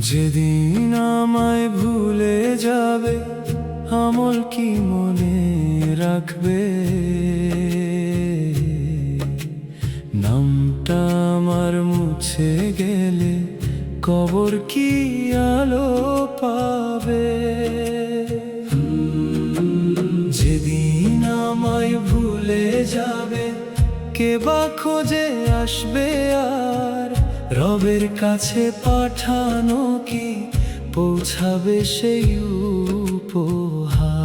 যেদিন আমায় ভুলে যাবে আমল কি মনে রাখবে? নামটা আমার মুছে গেলে কবর কি আলো পাবে? যেদিন আমায় ভুলে যাবে কে বা খোঁজে আসবে আর রবের কাছে পাঠানো কি পৌঁছাবে সেই উপহার?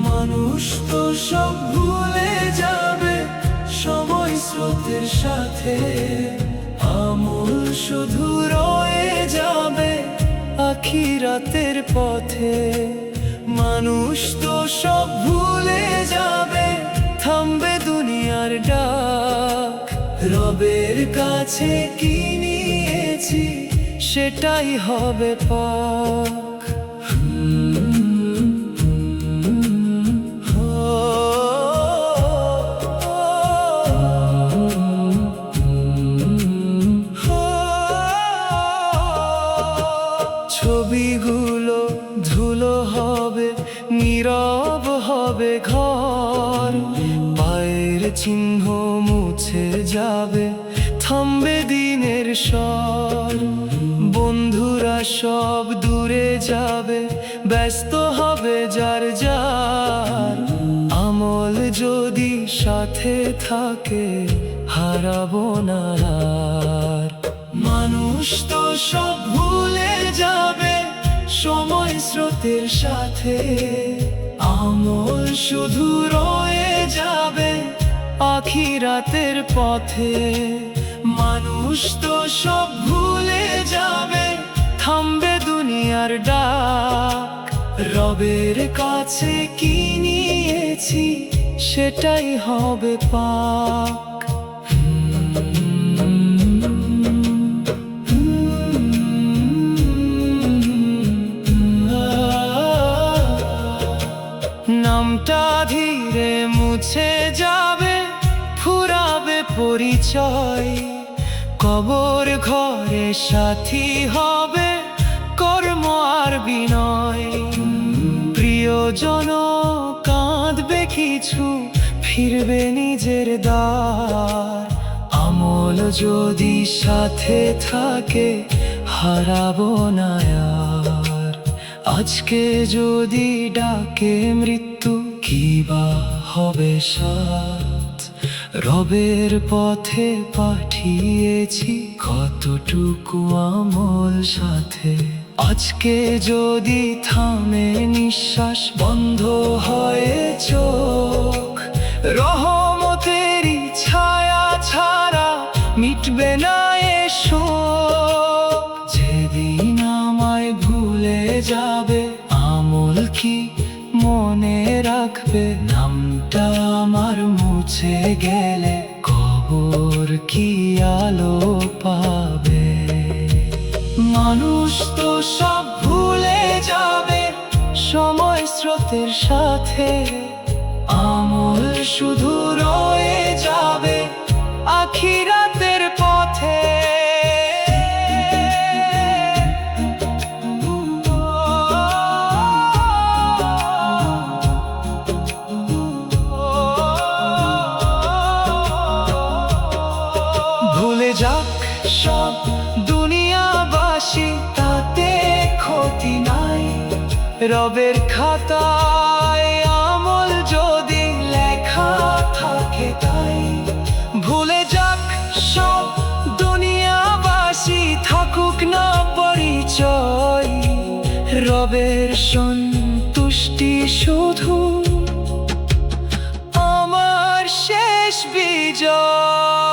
মানুষ তো সব ভুলে যাবে সময় স্রোতের সাথে, আমল শুধু রয়ে যাবে আখিরাতের পথে। মানুষ তো সব ভুলে যাবে, থামবে দুনিয়ার ডাক, রবের কাছে কি নিয়েছি সেটাই হবে পাক। ছবিগুলো ধুলো হবে, নীরব হবে ঘর, পায়ের চিহ্ন মুছে যাবে, থামবে দিনের স্বর। বন্ধুরা সব দূরে যাবে, ব্যস্ত হবে যার যার। আমল যদি সাথে থাকে হারাবো না আর। মানুষ তো সব ভুলে যাবে সময় স্রোতের সাথে, আমল শুধু রয়ে যাবে আখিরাতের পথে। মানুষ তো সব ভুলে যাবে, থামবে দুনিয়ার ডাক, রবের কাছে কি নিয়েছি সেটাই হবে পাক। নামটা ধীরে মুছে যাবে, ফুরাবে পরিচয়, কবর ঘরে সাথী হবে কর্ম আর বিনয়। প্রিয়জন কাঁদবে কিছু, ফিরবে নিজের দ্বার। আমল যদি সাথে থাকে হারাবো না আর। আজকে যদি ডাকে মৃত্যু কি বা হবে সাথ, রবের পথে পাঠিয়েছি কতটুকু আমল সাথে। আজকে যদি থামে নিঃশ্বাস, বন্ধ হয়ে চোখ, রহমতেরই ছায়া ছাড়া মিটবে না এসো। যেদিন আমায় ভুলে যাবে আমল কি মনে রাখবে? নামটা আমার মুছে গেলে কবর কি আলো পাবে? মানুষ তো সব ভুলে যাবে সময় স্রোতের সাথে, আমল শুধু রয়ে যাবে আখিরাতের পথে। ভুলে যাক সব দুনিয়াবাসী, তাতে ক্ষতি নাই, রবের খাতায় আমল যদি লেখা থাকে তাই। ভুলে যাক সব দুনিয়াবাসী, থাকুক না পরিচয়, রবের সন্তুষ্টি শুধু আমার শেষ বিজয়।